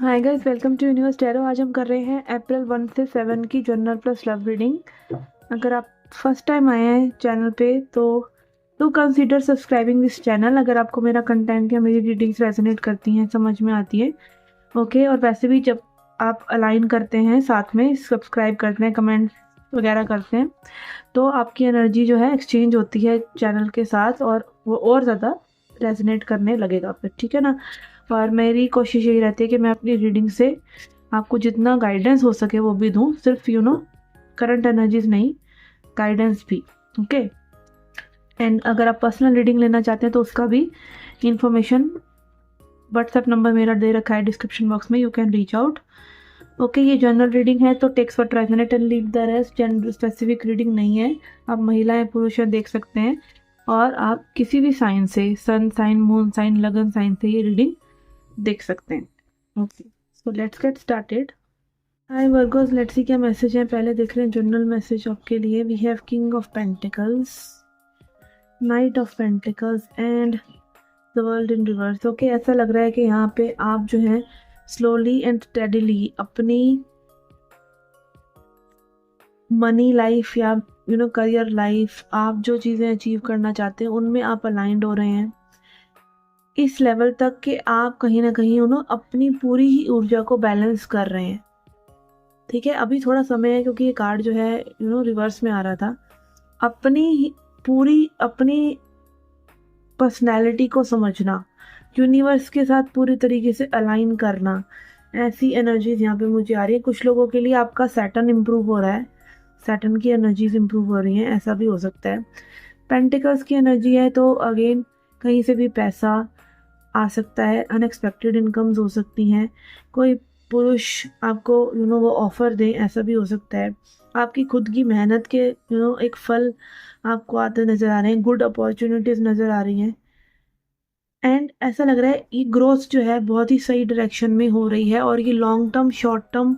Hi guys, welcome to Universe Tarot. आज हम कर रहे हैं अप्रैल 1 से 7 की जनरल प्लस लव रीडिंग। अगर आप फर्स्ट टाइम आए हैं चैनल पे तो do consider subscribing this channel. अगर आपको मेरा कंटेंट या मेरी रीडिंग्स रेजोनेट करती हैं, समझ में आती है, ओके। और वैसे भी जब आप अलाइन करते हैं, साथ में सब्सक्राइब करते हैं, कमेंट वगैरह करते हैं, तो आपकी एनर्जी जो है एक्सचेंज होती है चैनल के साथ और वो और ज़्यादा रेजोनेट करने लगेगा फिर, ठीक है ना। और मेरी कोशिश यही रहती है कि मैं अपनी रीडिंग से आपको जितना गाइडेंस हो सके वो भी दूँ, सिर्फ करंट एनर्जीज नहीं, गाइडेंस भी, ओके। एंड अगर आप पर्सनल रीडिंग लेना चाहते हैं तो उसका भी इंफॉर्मेशन व्हाट्सएप नंबर मेरा दे रखा है डिस्क्रिप्शन बॉक्स में, you can reach out, okay. ये जनरल रीडिंग है तो टेक्स फॉर ट्राइजनेट and leave the rest. Gender specific reading नहीं है, आप महिलाएं पुरुष देख सकते हैं और आप किसी भी साइन से, सन साइन, मून साइन, लगन साइन से ये रीडिंग देख सकते हैं, okay. So let's get started. Hi Virgo's, let's see क्या मैसेज है। पहले देख रहे हैं जनरल मैसेज आपके लिए। We have king of pentacles, knight of pentacles and the world in reverse, okay. ऐसा लग रहा है कि यहाँ पे आप जो है स्लोली एंड स्टेडीली अपनी मनी लाइफ या करियर लाइफ, आप जो चीज़ें अचीव करना चाहते हैं उनमें आप अलाइंड हो रहे हैं इस लेवल तक कि आप कहीं ना कहीं अपनी पूरी ही ऊर्जा को बैलेंस कर रहे हैं, ठीक है। अभी थोड़ा समय है क्योंकि ये कार्ड जो है रिवर्स में आ रहा था। अपनी पर्सनैलिटी को समझना, यूनिवर्स के साथ पूरी तरीके से अलाइन करना, ऐसी एनर्जीज यहाँ पे मुझे आ रही है। कुछ लोगों के लिए आपका सैटर्न इम्प्रूव हो रहा है, सैटर्न की एनर्जीज इम्प्रूव हो रही हैं, ऐसा भी हो सकता है। पेंटिकल्स की एनर्जी है तो अगेन कहीं से भी पैसा आ सकता है, अनएक्सपेक्टेड इनकम्स हो सकती हैं, कोई पुरुष आपको वो ऑफर दे, ऐसा भी हो सकता है। आपकी खुद की मेहनत के एक फल आपको आते नज़र आ रहे हैं, गुड अपॉर्चुनिटीज़ नज़र आ रही हैं। एंड ऐसा लग रहा है ये ग्रोथ जो है बहुत ही सही डायरेक्शन में हो रही है और ये लॉन्ग टर्म शॉर्ट टर्म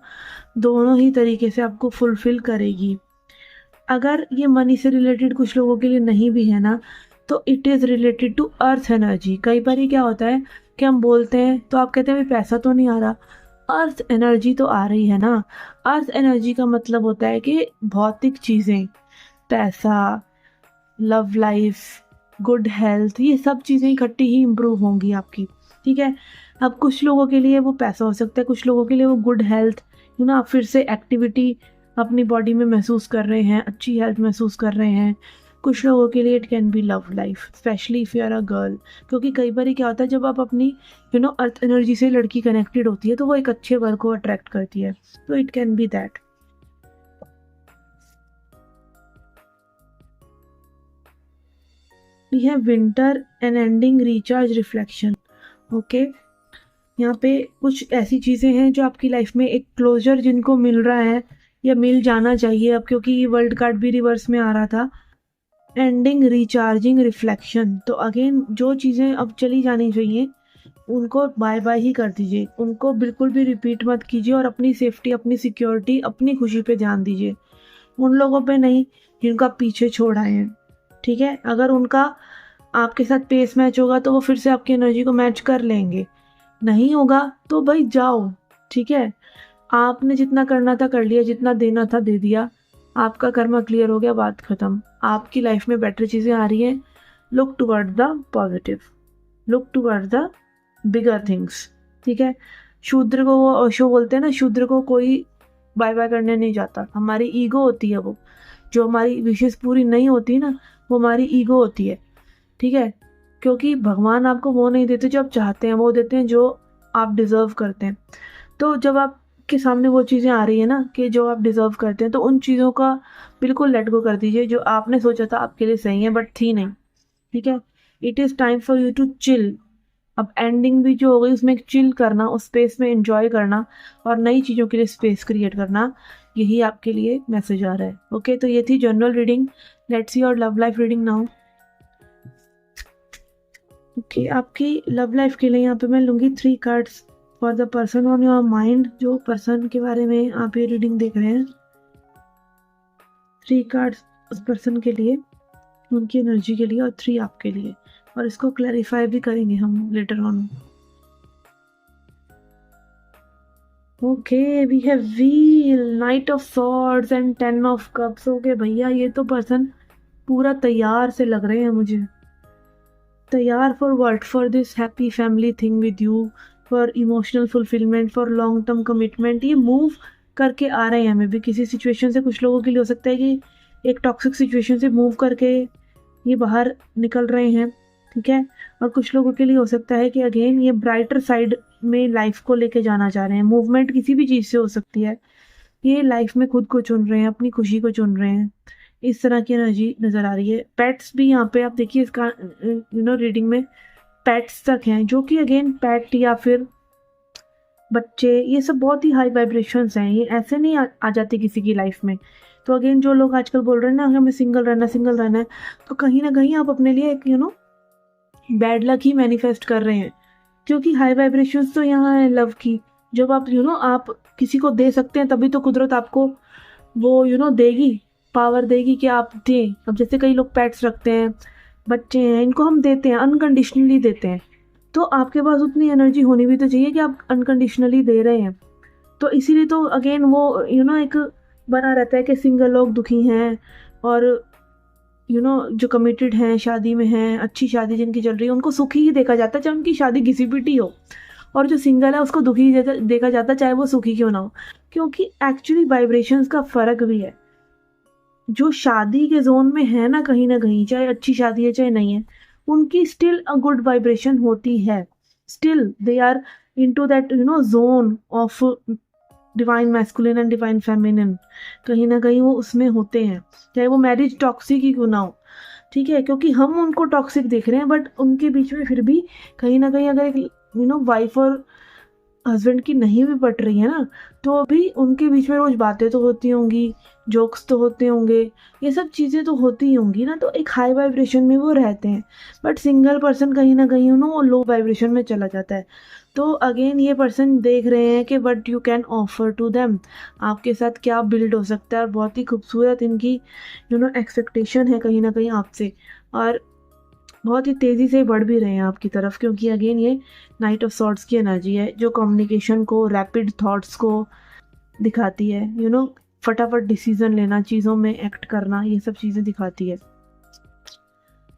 दोनों ही तरीके से आपको फुलफिल करेगी। अगर ये मनी से रिलेटेड कुछ लोगों के लिए नहीं भी है ना, तो it is related to earth energy. कई बार ये क्या होता है कि हम बोलते हैं तो आप कहते हैं भाई पैसा तो नहीं आ रहा, अर्थ एनर्जी तो आ रही है ना। अर्थ एनर्जी का मतलब होता है कि भौतिक चीज़ें, पैसा, लव लाइफ, गुड हेल्थ, ये सब चीज़ें इकट्ठी ही इम्प्रूव होंगी आपकी, ठीक है। अब कुछ लोगों के लिए वो पैसा हो सकता है, कुछ लोगों के लिए वो गुड हेल्थ, आप फिर से एक्टिविटी अपनी बॉडी में महसूस कर रहे हैं, अच्छी हेल्थ महसूस कर रहे हैं। कुछ लोगों के लिए it can be love life, specially if you are a girl, क्योंकि कई बार क्या होता है जब आप अपनी अर्थ एनर्जी से लड़की कनेक्टेड होती है तो वो एक अच्छे वर्क को अट्रैक्ट करती है, तो it can be that. We have winter and ending recharge reflection, okay. यहाँ पे कुछ ऐसी चीज़ें हैं जो आपकी लाइफ में एक क्लोजर जिनको मिल रहा है या मिल जाना चाहिए अब, क्योंकि ये वर्ल्ड कार्ड भी रिवर्स में आ रहा था। एंडिंग रिचार्जिंग रिफ्लेक्शन, तो अगेन जो चीज़ें अब चली जानी चाहिए उनको बाय बाय ही कर दीजिए, उनको बिल्कुल भी रिपीट मत कीजिए और अपनी सेफ्टी, अपनी सिक्योरिटी, अपनी खुशी पे ध्यान दीजिए, उन लोगों पे नहीं जिनको आप पीछे छोड़ आए हैं, ठीक है। अगर उनका आपके साथ पेस मैच होगा तो वो फिर से आपकी एनर्जी को मैच कर लेंगे, नहीं होगा तो भाई जाओ, ठीक है। आपने जितना करना था कर लिया, जितना देना था दे दिया, आपका कर्मा क्लियर हो गया, बात खत्म। आपकी लाइफ में बेटर चीज़ें आ रही हैं, look toward the positive, look toward the bigger things, ठीक है। शूद्र को, वो शो बोलते हैं ना, शूद्र को कोई बाय बाय करने नहीं जाता, हमारी ईगो होती है वो, जो हमारी विशेष पूरी नहीं होती ना, वो हमारी ईगो होती है, ठीक है। क्योंकि भगवान आपको वो नहीं देते जो आप चाहते हैं, वो देते हैं जो आप डिज़र्व करते हैं। तो जब आपके सामने वो चीज़ें आ रही है ना कि जो आप डिज़र्व करते हैं, तो उन चीज़ों का बिल्कुल लेट गो कर दीजिए जो आपने सोचा था आपके लिए सही है बट थी नहीं, ठीक है। It is time for you to chill. अब एंडिंग भी जो हो गई उसमें चिल करना, उस स्पेस में एंजॉय करना और नई चीज़ों के लिए स्पेस क्रिएट करना, यही आपके लिए मैसेज आ रहा है, ओके। तो ये थी general reading. Let's see your love life reading now, okay. आपकी लव लाइफ के लिए यहाँ पे मैं लूँगी 3 cards for the person on your mind, जो पर्सन के बारे में आप ये रीडिंग देख रहे हैं। 3 कार्ड्स उस पर्सन के लिए, उनकी एनर्जी के लिए, और 3 आपके लिए, और इसको क्लैरिफाई भी करेंगे हम later on. Okay, we have wheel, knight of swords and 10 of cups. Okay भैया, ये तो पर्सन पूरा तैयार से लग रहे हैं मुझे। तैयार for what? For this happy family thing with you, for emotional fulfilment, for long term commitment. ये मूव करके आ रहे हैं हमें भी किसी सिचुएशन से। कुछ लोगों के लिए हो सकता है कि एक टॉक्सिक सिचुएशन से मूव करके ये बाहर निकल रहे हैं, ठीक है। और कुछ लोगों के लिए हो सकता है कि अगेन ये ब्राइटर साइड में लाइफ को लेके जाना चाह रहे हैं। मूवमेंट किसी भी चीज़ से हो सकती है। ये लाइफ में खुद को चुन रहे हैं, अपनी खुशी को चुन रहे हैं। इस तरह की एनर्जी नज़र आ रही है। पेट्स भी यहाँ पे आप देखिए, इसका रीडिंग में पेट्स तक हैं, जो कि अगेन पेट या फिर बच्चे, ये सब बहुत ही हाई वाइब्रेशंस हैं। ये ऐसे नहीं आ जाती किसी की लाइफ में। तो अगेन जो लोग आजकल बोल रहे हैं ना, हमें सिंगल रहना है, तो कहीं ना कहीं आप अपने लिए एक बैड लक ही मैनिफेस्ट कर रहे हैं। क्योंकि हाई वाइब्रेशंस तो यहाँ है लव की। जब आप आप किसी को दे सकते हैं, तभी तो कुदरत आपको वो देगी, पावर देगी कि आप दें। अब जैसे कई लोग पेट्स रखते हैं, बच्चे हैं, इनको हम देते हैं, अनकंडीशनली देते हैं। तो आपके पास उतनी एनर्जी होनी भी तो चाहिए कि आप अनकंडीशनली दे रहे हैं। तो इसीलिए तो अगेन वो एक बना रहता है कि सिंगल लोग दुखी हैं, और जो कमिटेड हैं, शादी में हैं, अच्छी शादी जिनकी चल रही है, उनको सुखी ही देखा जाता है, चाहे उनकी शादी घिसी पिटी हो। और जो सिंगल है उसको दुखी देखा जाता है, चाहे वो सुखी क्यों ना हो। क्योंकि एक्चुअली वाइब्रेशंस का फर्क भी है। जो शादी के जोन में है ना कहीं, चाहे अच्छी शादी है चाहे नहीं है, उनकी स्टिल अ गुड वाइब्रेशन होती है। Still they are into that zone of divine masculine and divine feminine. कहीं ना कहीं वो उसमें होते हैं, चाहे वो मैरिज टॉक्सिक ही क्यों ना हो, ठीक है। क्योंकि हम उनको टॉक्सिक देख रहे हैं, बट उनके बीच में फिर भी कहीं ना कहीं अगर एक वाइफ और हस्बैंड की नहीं भी पट रही है ना, तो अभी उनके बीच में रोज बातें तो होती होंगी, जोक्स तो होते होंगे, ये सब चीज़ें तो होती ही होंगी ना। तो एक हाई वाइब्रेशन में वो रहते हैं। बट सिंगल पर्सन कहीं ना कहीं वो लो वाइब्रेशन में चला जाता है। तो अगेन ये पर्सन देख रहे हैं कि what you can offer to them, आपके साथ क्या बिल्ड हो सकता है। और बहुत ही खूबसूरत इनकी एक्सपेक्टेशन है कहीं ना कहीं आपसे, और बहुत ही तेज़ी से बढ़ भी रहे हैं आपकी तरफ। क्योंकि अगेन ये नाइट ऑफ सॉर्ड्स की एनर्जी है, जो कम्युनिकेशन को, रैपिड थॉट्स को दिखाती है। फटाफट डिसीजन लेना, चीज़ों में एक्ट करना, ये सब चीज़ें दिखाती है।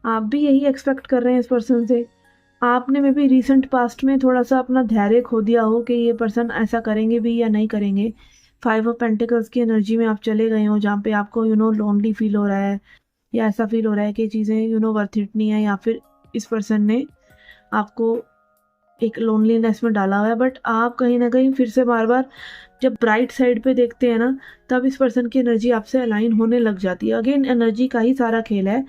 आप भी यही एक्सपेक्ट कर रहे हैं इस पर्सन से। आपने मे बी रिसेंट पास्ट में थोड़ा सा अपना धैर्य खो दिया हो कि ये पर्सन ऐसा करेंगे भी या नहीं करेंगे। 5 ऑफ पेंटिकल्स की एनर्जी में आप चले गए हो, जहाँ पे आपको लोनली फील हो रहा है, या ऐसा फील हो रहा है कि चीज़ें वर्थ इट नहीं है, या फिर इस पर्सन ने आपको एक लोनलीनेस में डाला हुआ है। बट आप कहीं ना कहीं फिर से बार बार जब ब्राइट साइड पे देखते हैं ना, तब इस पर्सन की एनर्जी आपसे अलाइन होने लग जाती है। अगेन एनर्जी का ही सारा खेल है।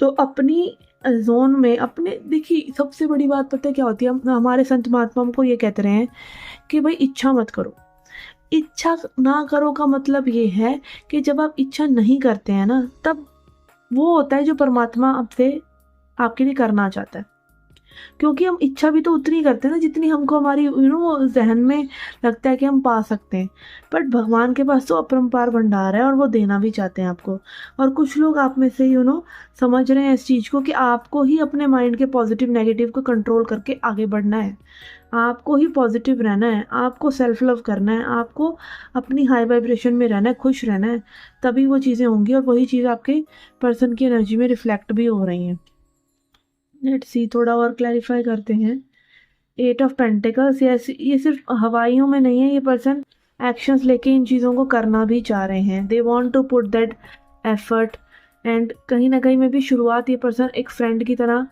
तो अपनी जोन में अपने, देखिए सबसे बड़ी बात पता है क्या होती है, हमारे संत महात्मा हमको ये कहते रहे हैं कि भाई इच्छा मत करो। इच्छा ना करो का मतलब ये है कि जब आप इच्छा नहीं करते हैं ना, तब वो होता है जो परमात्मा आपसे आपके लिए करना चाहता है। क्योंकि हम इच्छा भी तो उतनी करते हैं ना जितनी हमको हमारी जहन में लगता है कि हम पा सकते हैं। बट भगवान के पास तो अपरंपार भंडार है, और वो देना भी चाहते हैं आपको। और कुछ लोग आप में से समझ रहे हैं इस चीज़ को कि आपको ही अपने माइंड के पॉजिटिव नेगेटिव को कंट्रोल करके आगे बढ़ना है। आपको ही पॉजिटिव रहना है, आपको सेल्फ लव करना है, आपको अपनी हाई वाइब्रेशन में रहना है, खुश रहना है। तभी वो चीज़ें होंगी, और वही चीज़ आपके पर्सन की एनर्जी में रिफ्लेक्ट भी हो रही हैं। लेट्स सी, थोड़ा और क्लैरिफाई करते हैं। 8 ऑफ पेंटिकल्स, ये सिर्फ हवाइयों में नहीं है, ये पर्सन एक्शंस लेके इन चीज़ों को करना भी चाह रहे हैं। They want to put that effort, and कहीं ना कहीं में भी शुरुआत ये पर्सन एक फ्रेंड की तरह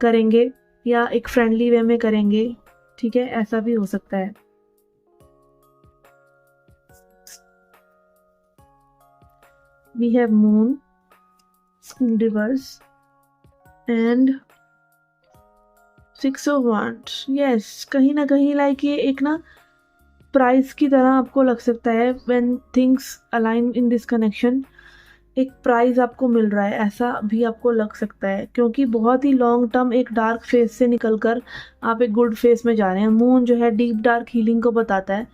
करेंगे, या एक फ्रेंडली वे में करेंगे, ठीक है। ऐसा भी हो सकता है। We have moon in reverse and 6 of wands। yes, कहीं ना कहीं लाइक ये एक प्राइस की तरह आपको लग सकता है। when things align in this connection, एक प्राइज आपको मिल रहा है, ऐसा भी आपको लग सकता है। क्योंकि बहुत ही लॉन्ग टर्म एक डार्क फेज से निकलकर आप एक गुड फेज में जा रहे हैं। मून जो है डीप डार्क हीलिंग को बताता है।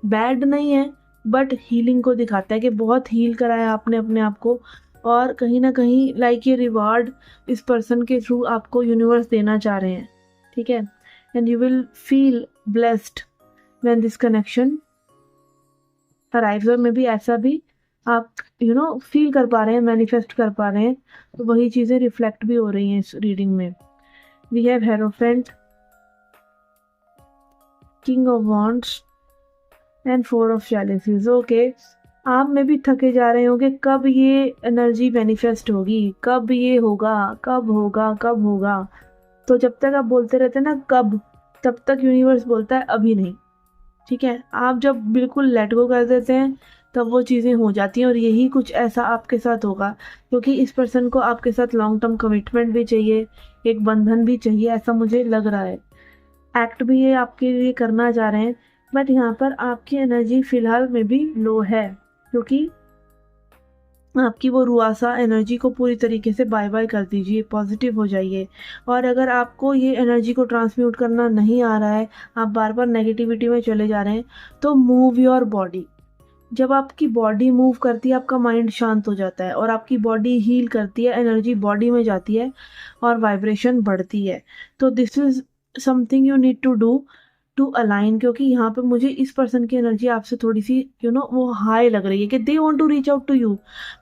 बैड नहीं है, बट हीलिंग को दिखाता है कि बहुत हील करा है आपने अपने आप को। और कहीं ना कहीं लाइक ये रिवार्ड इस पर्सन के थ्रू आपको यूनिवर्स देना चाह रहे हैं, ठीक है। And you will feel blessed when this connection arrives, और मे बी ऐसा भी आप फील कर पा रहे हैं, मैनिफेस्ट कर पा रहे हैं, तो वही चीज़ें रिफ्लेक्ट भी हो रही हैं इस रीडिंग में। We have hierophant, king of wands and four of challenges. Okay, आप में भी थके जा रहे होंगे, कब ये एनर्जी मैनिफेस्ट होगी, कब ये होगा, कब होगा, कब होगा। तो जब तक आप बोलते रहते हैं ना कब, तब तक यूनिवर्स बोलता है अभी नहीं। ठीक है, आप जब बिल्कुल लेट गो कर देते हैं तब वो चीज़ें हो जाती हैं, और यही कुछ ऐसा आपके साथ होगा, क्योंकि इस पर्सन को आपके साथ लॉन्ग टर्म कमिटमेंट भी चाहिए, एक बंधन भी चाहिए, ऐसा मुझे लग रहा है। एक्ट भी ये आपके लिए करना चाह रहे हैं, बट यहाँ पर आपकी एनर्जी फिलहाल में भी लो है, क्योंकि आपकी वो रुआसा एनर्जी को पूरी तरीके से बाय बाय कर दीजिए, पॉजिटिव हो जाइए। और अगर आपको ये एनर्जी को ट्रांसम्यूट करना नहीं आ रहा है, आप बार बार नेगेटिविटी में चले जा रहे हैं, तो मूव योर बॉडी। जब आपकी बॉडी मूव करती है, आपका माइंड शांत हो जाता है, और आपकी बॉडी हील करती है, एनर्जी बॉडी में जाती है और वाइब्रेशन बढ़ती है। तो this is something you need to do to align, क्योंकि यहाँ पे मुझे इस पर्सन की एनर्जी आपसे थोड़ी सी वो हाई लग रही है, कि they want to reach out to you,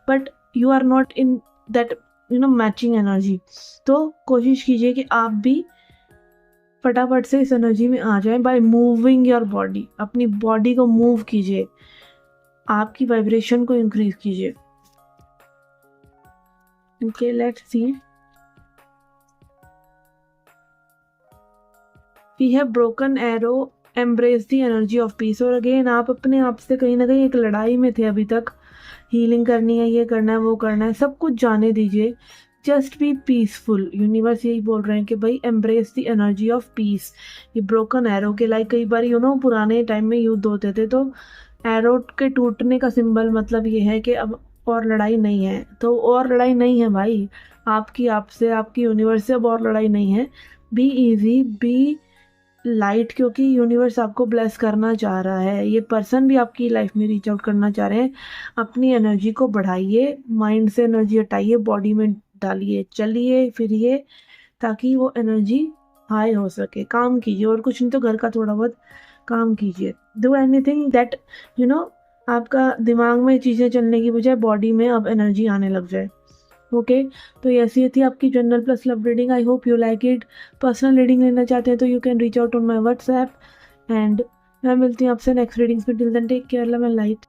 but you are not in that matching energy. तो कोशिश कीजिए कि आप भी फटाफट से इस एनर्जी में आ जाएं बाय मूविंग योर बॉडी। अपनी बॉडी को मूव कीजिए, आपकी वाइब्रेशन को इंक्रीज कीजिए। Okay, let's see. We have broken arrow, embrace the energy of peace. और अगेन आप अपने आप से कहीं ना कहीं एक लड़ाई में थे अभी तक, हीलिंग करनी है, ये करना है, वो करना है, सब कुछ जाने दीजिए, जस्ट बी पीसफुल। यूनिवर्स यही बोल रहे हैं कि भाई embrace the energy of piece. ये ब्रोकन एरो के लाइक कई बार पुराने टाइम में युद्ध होते थे, तो एरो के टूटने का सिंबल मतलब ये है कि अब और लड़ाई नहीं है। तो और लड़ाई नहीं है भाई, आपकी आपसे, आपकी यूनिवर्स से अब और लड़ाई नहीं है। बी इजी, बी लाइट, क्योंकि यूनिवर्स आपको ब्लेस करना चाह रहा है। ये पर्सन भी आपकी लाइफ में रीच आउट करना चाह रहे हैं। अपनी एनर्जी को बढ़ाइए, माइंड से एनर्जी हटाइए, बॉडी में डालिए, चलिए फिरिए, ताकि वो एनर्जी हाई हो सके। काम कीजिए, और कुछ नहीं तो घर का थोड़ा बहुत काम कीजिए। डू एनीथिंग दैट आपका दिमाग में चीज़ें चलने की बजाय बॉडी में अब एनर्जी आने लग जाए। ओके, तो ऐसी थी आपकी general plus love reading. I hope you like it. Personal reading लेना चाहते हैं तो you can reach out on my WhatsApp, and मैं मिलती हूँ आपसे नेक्स्ट रीडिंग्स में। Till then take care, love and light.